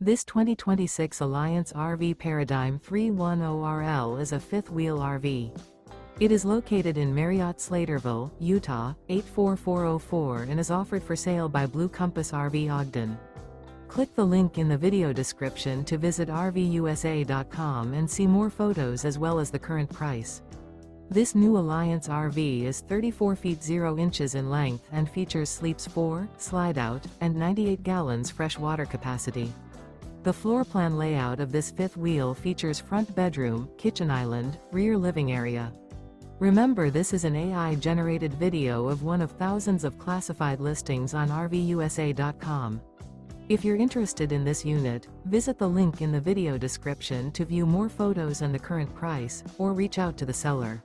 This 2026 Alliance RV Paradigm 310RL is a fifth-wheel RV. It is located in Marriott-Slaterville, Utah, 84404 and is offered for sale by Blue Compass RV Ogden. Click the link in the video description to visit RVUSA.com and see more photos as well as the current price. This new Alliance RV is 34 feet 0 inches in length and features sleeps 4, slide-out, and 98 gallons fresh water capacity. The floor plan layout of this fifth wheel features front bedroom, kitchen island, rear living area. Remember, this is an AI-generated video of one of thousands of classified listings on RVUSA.com. If you're interested in this unit, visit the link in the video description to view more photos and the current price, or reach out to the seller.